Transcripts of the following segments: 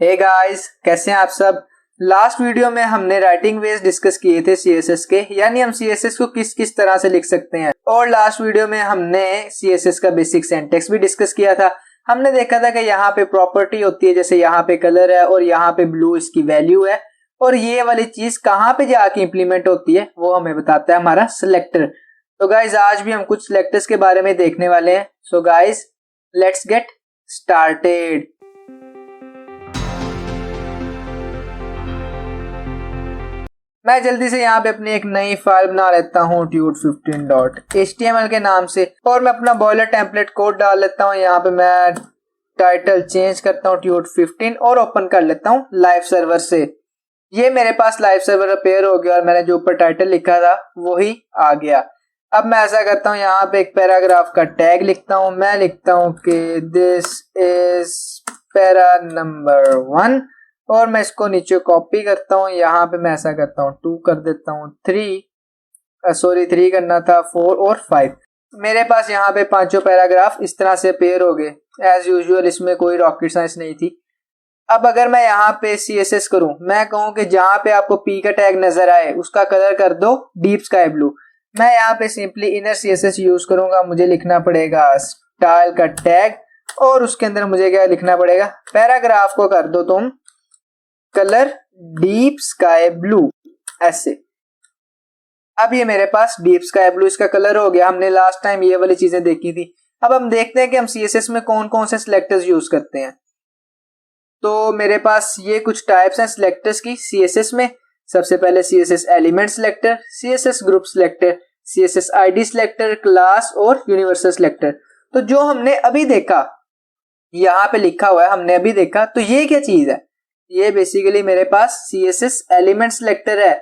Hey guys, कैसे हैं आप सब। लास्ट वीडियो में हमने राइटिंग वेज डिस्कस किए थे सीएसएस के, यानी हम सीएसएस को किस किस तरह से लिख सकते हैं। और लास्ट वीडियो में हमने सीएसएस का बेसिक सिंटैक्स भी डिस्कस किया था। हमने देखा था कि यहाँ पे प्रॉपर्टी होती है, जैसे यहाँ पे कलर है और यहाँ पे ब्लू इसकी वैल्यू है, और ये वाली चीज कहाँ पे जाके इंप्लीमेंट होती है वो हमें बताता है हमारा सिलेक्टर। तो गाइज आज भी हम कुछ सिलेक्टर्स के बारे में देखने वाले हैं। So guys let's get started. मैं जल्दी से यहाँ पे अपनी एक नई फाइल बना लेता हूँ tude15.html के नाम से, और मैं अपना बॉयलर टेम्पलेट कोड डाल लेता हूँ। यहाँ पे मैं टाइटल चेंज करता हूँ tude15 और ओपन कर लेता हूँ लाइव सर्वर से। ये मेरे पास लाइव सर्वर अपेयर हो गया और मैंने जो ऊपर टाइटल लिखा था वही आ गया। अब मैं ऐसा करता हूँ, यहाँ पे एक पैराग्राफ का टैग लिखता हूँ। मैं लिखता हूँ कि दिस इज पैरा नंबर 1 और मैं इसको नीचे कॉपी करता हूँ। यहाँ पे मैं ऐसा करता हूँ 2 कर देता हूँ, 3 करना था, 4 और 5। मेरे पास यहाँ पे पांचों पैराग्राफ इस तरह से अपेयर हो गए। एज यूजुअल इसमें कोई रॉकेट साइंस नहीं थी। अब अगर मैं यहाँ पे CSS करूं, मैं कहूं कि जहां पे आपको P का टैग नजर आए उसका कलर कर दो डीप स्काई ब्लू। मैं यहाँ पे सिंपली इनर CSS यूज करूंगा। मुझे लिखना पड़ेगा स्टाइल का टैग और उसके अंदर मुझे क्या लिखना पड़ेगा, पैराग्राफ को कर दो तुम कलर डीप स्काई ब्लू, ऐसे। अब ये मेरे पास डीप स्काई ब्लू इसका कलर हो गया। हमने लास्ट टाइम ये वाली चीजें देखी थी। अब हम देखते हैं कि हम CSS में कौन कौन से सिलेक्टर्स यूज करते हैं। तो मेरे पास ये कुछ टाइप्स हैं सिलेक्टर्स की CSS में। सबसे पहले CSS element selector, CSS group selector, CSS ID selector, class और यूनिवर्सल सिलेक्टर। तो जो हमने अभी देखा, यहाँ पे लिखा हुआ है हमने अभी देखा, तो ये क्या चीज है? ये बेसिकली मेरे पास CSS एलिमेंट सिलेक्टर है।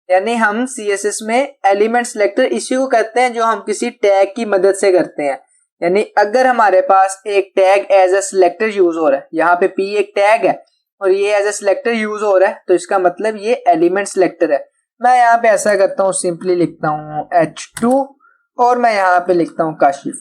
यानी हम CSS में एलिमेंट सिलेक्टर इसी को कहते हैं जो हम किसी टैग की मदद से करते हैं। यानी अगर हमारे पास एक tag as a selector use हो रहा है, यहाँ पे P एक टैग है और ये एज अ सिलेक्टर यूज हो रहा है, तो इसका मतलब ये एलिमेंट सिलेक्टर है। मैं यहाँ पे ऐसा करता हूँ, सिंपली लिखता हूँ H2 और मैं यहाँ पे लिखता हूँ काशिफ।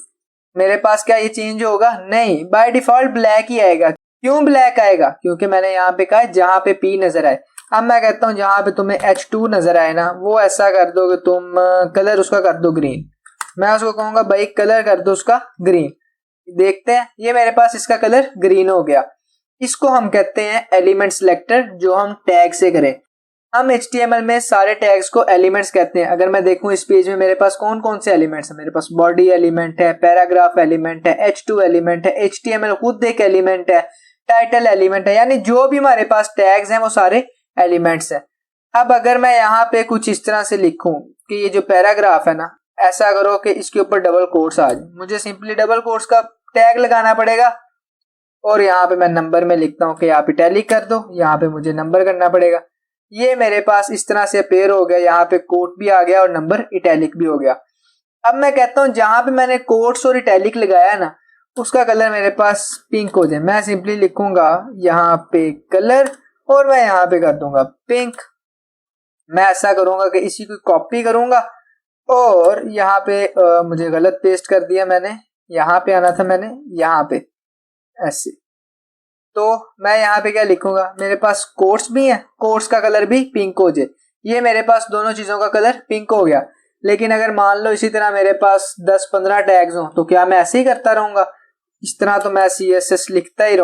मेरे पास क्या ये चेंज होगा? नहीं, बाय डिफॉल्ट ब्लैक ही आएगा। क्यों ब्लैक आएगा? क्योंकि मैंने यहाँ पे कहा जहां पे P नजर आए। अब मैं कहता हूँ जहां पे तुम्हें H2 नजर आए ना, वो ऐसा कर दो कि तुम कलर उसका कर दो ग्रीन। मैं उसको कहूंगा भाई कलर कर दो उसका ग्रीन। देखते हैं, ये मेरे पास इसका कलर ग्रीन हो गया। इसको हम कहते हैं एलिमेंट सिलेक्टर, जो हम टैग से करें। हम HTML में सारे टैग्स को एलिमेंट्स कहते हैं। अगर मैं देखूं इस पेज में मेरे पास कौन कौन से एलिमेंट्स हैं, मेरे पास बॉडी एलिमेंट है, पैराग्राफ एलिमेंट है, H2 एलिमेंट है, HTML खुद एक एलिमेंट है, टाइटल एलिमेंट है, यानी जो भी हमारे पास टैग्स हैं वो सारे एलिमेंट्स हैं। अब अगर मैं यहाँ पे कुछ इस तरह से लिखूं कि ये जो पैराग्राफ है ना, ऐसा करो कि इसके ऊपर डबल कोट्स आ जाए, मुझे सिंपली डबल कोट्स का टैग लगाना पड़ेगा और यहाँ पे मैं नंबर में लिखता हूँ कि आप इटैलिक कर दो, यहाँ पे मुझे नंबर करना पड़ेगा। ये मेरे पास इस तरह से अपेयर हो गया, यहाँ पे कोट भी आ गया और नंबर इटैलिक भी हो गया। अब मैं कहता हूँ जहां पे मैंने कोट्स और इटैलिक लगाया ना, उसका कलर मेरे पास पिंक हो जाए। मैं सिंपली लिखूंगा यहाँ पे कलर और मैं यहाँ पे कर दूंगा पिंक। मैं ऐसा करूंगा कि इसी को कॉपी करूंगा और यहाँ पे मुझे गलत पेस्ट कर दिया मैंने, यहाँ पे आना था मैंने, यहाँ पे ऐसे। तो मैं यहाँ पे क्या लिखूंगा, मेरे पास कोट्स भी हैं, कोट्स का कलर भी पिंक हो जाए। ये मेरे पास दोनों चीजों का कलर पिंक हो गया। लेकिन अगर मान लो इसी तरह मेरे पास 10-15 टैग्स हो, तो क्या मैं ऐसे ही करता रहूंगा? इस तरह तो मैं CSS लिखता ही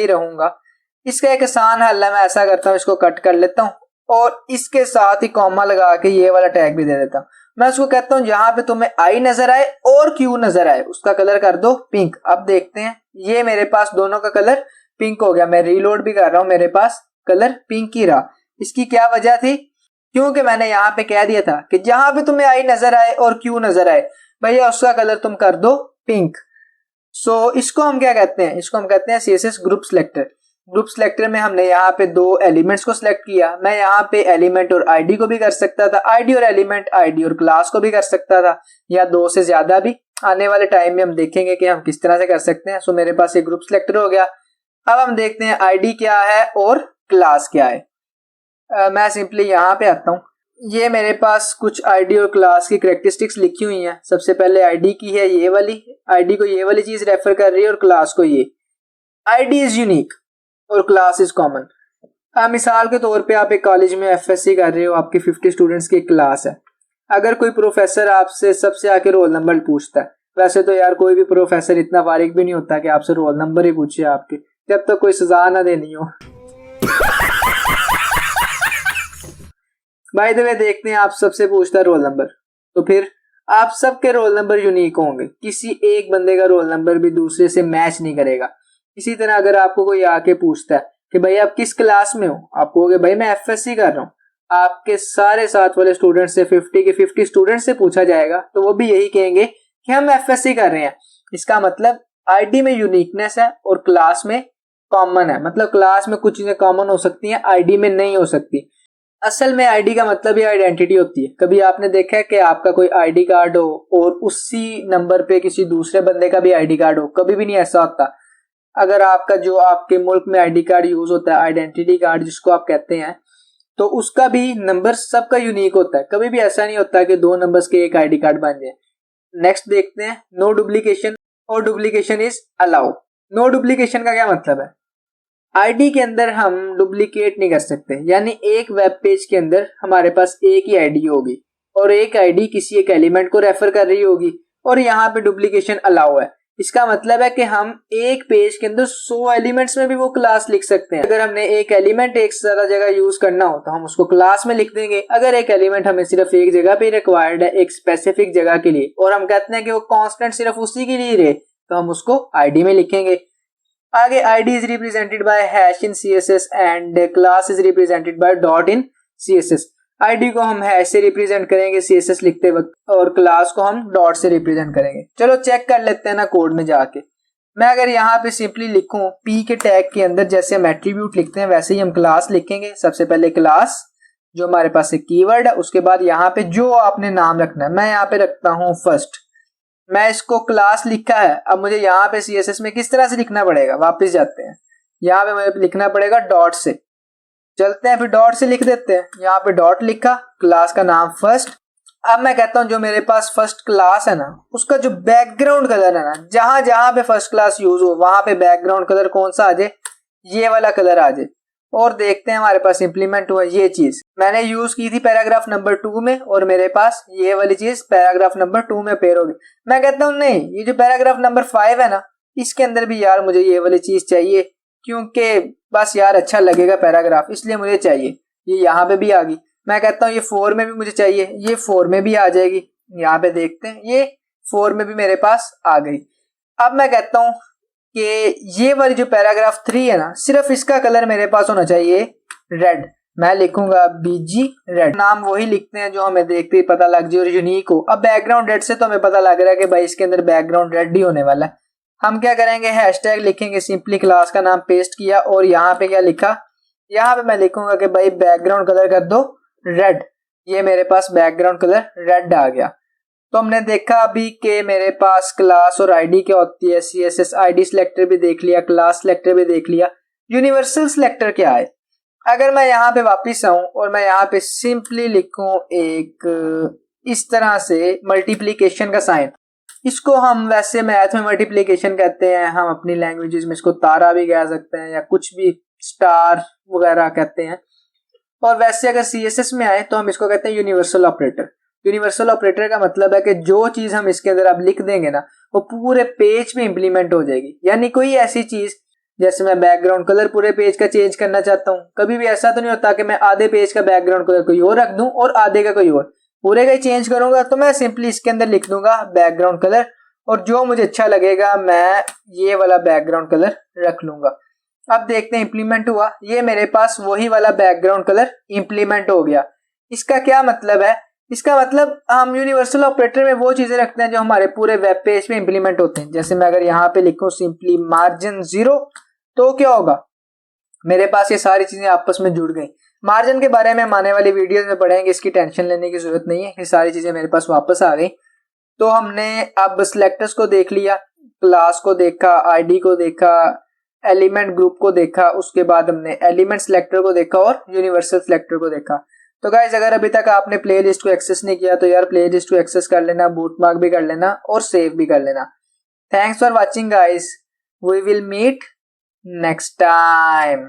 रहूंगा। इसका एक आसान हल है, मैं ऐसा करता हूँ, इसको कट कर लेता हूँ और इसके साथ ही कॉमा लगा के ये वाला टैग भी दे देता हूँ। मैं उसको कहता हूँ जहां पे तुम्हें I नजर आए और Q नजर आए उसका कलर कर दो पिंक। अब देखते हैं, ये मेरे पास दोनों का कलर पिंक हो गया। मैं रीलोड भी कर रहा हूँ, मेरे पास कलर पिंक ही रहा। इसकी क्या वजह थी? क्योंकि मैंने यहाँ पे कह दिया था कि जहां पे तुम्हें I नजर आए और Q नजर आए भैया उसका कलर तुम कर दो पिंक। सो इसको हम क्या कहते हैं? इसको हम कहते हैं CSS group selector. Group selector में हमने यहाँ पे दो एलिमेंट्स को सिलेक्ट किया। मैं यहाँ पे एलिमेंट और ID को भी कर सकता था, ID और एलिमेंट, ID और क्लास को भी कर सकता था, या दो से ज्यादा भी। आने वाले टाइम में हम देखेंगे कि हम किस तरह से कर सकते हैं। सो मेरे पास एक ग्रुप सिलेक्टर हो गया। अब हम देखते हैं ID क्या है और क्लास क्या है। मैं सिंपली यहाँ पे आता हूँ। ये मेरे पास कुछ ID और क्लास की कैरेक्टरिस्टिक्स लिखी हुई हैं। सबसे पहले ID की है ये वाली, ID को ये वाली चीज रेफर कर रही है और क्लास को ये। ID is unique. और क्लास इज कॉमन। मिसाल के तौर पे आप एक कॉलेज में एफएससी कर रहे हो, आपकी 50 स्टूडेंट्स की क्लास है। अगर कोई प्रोफेसर आपसे सबसे आके रोल नंबर पूछता है, वैसे तो यार कोई भी प्रोफेसर इतना फारिग भी नहीं होता कि आपसे रोल नंबर ही पूछे आपके, जब तक कोई सजा ना देनी हो। बाय द वे देखते हैं, आप सबसे पूछता है रोल नंबर, तो फिर आप सबके रोल नंबर यूनिक होंगे, किसी एक बंदे का रोल नंबर भी दूसरे से मैच नहीं करेगा। इसी तरह अगर आपको कोई आके पूछता है कि भाई आप किस क्लास में हो, आप कहोगे भाई मैं एफएससी कर रहा हूँ, आपके सारे साथ वाले स्टूडेंट से 50 के 50 स्टूडेंट से पूछा जाएगा तो वो भी यही कहेंगे कि हम एफएससी कर रहे हैं। इसका मतलब आईडी में यूनिकनेस है और क्लास में कॉमन है। मतलब क्लास में कुछ चीजें कॉमन हो सकती हैं, आईडी में नहीं हो सकती। असल में आईडी का मतलब ही आइडेंटिटी होती है। कभी आपने देखा है कि आपका कोई आईडी कार्ड हो और उसी नंबर पे किसी दूसरे बंदे का भी आईडी कार्ड हो? कभी भी नहीं ऐसा होता। अगर आपका जो आपके मुल्क में आईडी कार्ड यूज होता है, आइडेंटिटी कार्ड जिसको आप कहते हैं, तो उसका भी नंबर सबका यूनिक होता है। कभी भी ऐसा नहीं होता कि दो नंबर्स के एक आईडी कार्ड बन जाए। नेक्स्ट देखते हैं, नो डुप्लीकेशन और duplication is allow. No duplication का क्या मतलब है? आईडी के अंदर हम डुप्लीकेट नहीं कर सकते, यानी एक वेब पेज के अंदर हमारे पास एक ही आईडी होगी और एक आईडी किसी एक एलिमेंट को रेफर कर रही होगी और यहाँ पे डुप्लीकेशन अलाउ है। इसका मतलब है कि हम एक पेज के अंदर 100 एलिमेंट्स में भी वो क्लास लिख सकते हैं। अगर हमने एक एलिमेंट एक से ज्यादा जगह यूज करना हो तो हम उसको क्लास में लिख देंगे। अगर एक एलिमेंट हमें सिर्फ एक जगह पे रिक्वायर्ड है, एक स्पेसिफिक जगह के लिए, और हम कहते हैं कि वो कांस्टेंट सिर्फ उसी के लिए रहे, तो हम उसको आईडी में लिखेंगे। आगे ID is represented by hash in CSS and class is represented by dot in CSS. ID को हम हैश से रिप्रेजेंट करेंगे सीएसएस लिखते वक्त और क्लास को हम डॉट से रिप्रेजेंट करेंगे। चलो चेक कर लेते हैं ना कोड में जाके। मैं अगर यहाँ पे सिंपली लिखूं पी के टैग के अंदर जैसे हम एट्रीब्यूट लिखते हैं वैसे ही हम क्लास लिखेंगे। सबसे पहले क्लास जो हमारे पास एक कीवर्ड है, उसके बाद यहाँ पे जो आपने नाम रखना है, मैं यहाँ पे रखता हूँ फर्स्ट। मैं इसको क्लास लिखा है। अब मुझे यहाँ पे सीएसएस में किस तरह से लिखना पड़ेगा, वापस जाते हैं, यहाँ पे मुझे लिखना पड़ेगा डॉट से। चलते हैं फिर डॉट से लिख देते हैं। यहाँ पे डॉट लिखा, क्लास का नाम फर्स्ट। अब मैं कहता हूँ जो मेरे पास फर्स्ट क्लास है ना, उसका जो बैकग्राउंड कलर है ना, जहां जहां पे फर्स्ट क्लास यूज हो वहां पे बैकग्राउंड कलर कौन सा आ जाए, ये वाला कलर आ जाए। और देखते हैं हमारे पास इंप्लीमेंट हुआ ये चीज। मैंने यूज की थी पैराग्राफ नंबर 2 में और मेरे पास ये वाली चीज पैराग्राफ नंबर 2 में पेयर होगी। मैं कहता हूँ नहीं, ये जो पैराग्राफ नंबर 5 है ना, इसके अंदर भी यार मुझे ये वाली चीज चाहिए, क्योंकि बस यार अच्छा लगेगा पैराग्राफ, इसलिए मुझे चाहिए। ये यहाँ पे भी आ गई। मैं कहता हूँ ये 4 में भी मुझे चाहिए, ये 4 में भी आ जाएगी। यहाँ पे देखते हैं, ये 4 में भी मेरे पास आ गई। अब मैं कहता हूँ कि ये वाली जो पैराग्राफ 3 है ना, सिर्फ इसका कलर मेरे पास होना चाहिए रेड। मैं लिखूंगा बीजी रेड। नाम वही लिखते हैं जो हमें देखते ही पता लग जाए और यूनिक हो। अब बैकग्राउंड रेड से तो हमें पता लग रहा है कि भाई इसके अंदर बैकग्राउंड रेड ही होने वाला है। हम क्या करेंगे, हैशटैग लिखेंगे, सिंपली क्लास का नाम पेस्ट किया और यहाँ पे क्या लिखा, यहाँ पे मैं लिखूंगा कि भाई बैकग्राउंड कलर कर दो रेड। ये मेरे पास बैकग्राउंड कलर रेड आ गया। तो हमने देखा अभी कि मेरे पास क्लास और आईडी क्या होती है। सीएसएस आईडी सिलेक्टर भी देख लिया, क्लास सिलेक्टर भी देख लिया, यूनिवर्सल सिलेक्टर क्या है। अगर मैं यहाँ पे वापिस आऊं और मैं यहाँ पे सिंपली लिखूं एक इस तरह से मल्टीप्लीकेशन का साइन, इसको हम वैसे मैथ में मल्टीप्लीकेशन कहते हैं, हम अपनी लैंग्वेजेस में इसको तारा भी कह सकते हैं या कुछ भी स्टार वगैरह कहते हैं। और वैसे अगर सीएसएस में आए तो हम इसको कहते हैं यूनिवर्सल ऑपरेटर। यूनिवर्सल ऑपरेटर का मतलब है कि जो चीज हम इसके अंदर अब लिख देंगे ना, वो पूरे पेज में इंप्लीमेंट हो जाएगी। यानी कोई ऐसी चीज, जैसे मैं बैकग्राउंड कलर पूरे पेज का चेंज करना चाहता हूँ, कभी भी ऐसा तो नहीं होता कि मैं आधे पेज का बैकग्राउंड कलर कोई और रख दूं और आधे का कोई और, पूरे का ही चेंज करूंगा। तो मैं सिंपली इसके अंदर लिख दूंगा बैकग्राउंड कलर और जो मुझे अच्छा लगेगा मैं ये वाला बैकग्राउंड कलर रख लूंगा। अब देखते हैं इंप्लीमेंट हुआ, ये मेरे पास वही वाला बैकग्राउंड कलर इंप्लीमेंट हो गया। इसका क्या मतलब है, इसका मतलब हम यूनिवर्सल ऑपरेटर में वो चीजें रखते हैं जो हमारे पूरे वेब पेज में इंप्लीमेंट होते हैं। जैसे मैं अगर यहाँ पे लिखूं सिंपली मार्जिन 0, तो क्या होगा, मेरे पास ये सारी चीजें आपस में जुड़ गई। मार्जिन के बारे में हम आने वाली वीडियोस में पढ़ेंगे, इसकी टेंशन लेने की जरूरत नहीं है, ये सारी चीजें मेरे पास वापस आ गई। तो हमने अब सिलेक्टर्स को देख लिया, क्लास को देखा, आईडी को देखा, एलिमेंट ग्रुप को देखा, उसके बाद हमने एलिमेंट सिलेक्टर को देखा और यूनिवर्सल सिलेक्टर को देखा। तो गाइज अगर अभी तक आपने प्लेलिस्ट को एक्सेस नहीं किया तो यार प्लेलिस्ट को एक्सेस कर लेना, बूटमार्क भी कर लेना और सेव भी कर लेना। Thanks for watching guys, we will meet next time.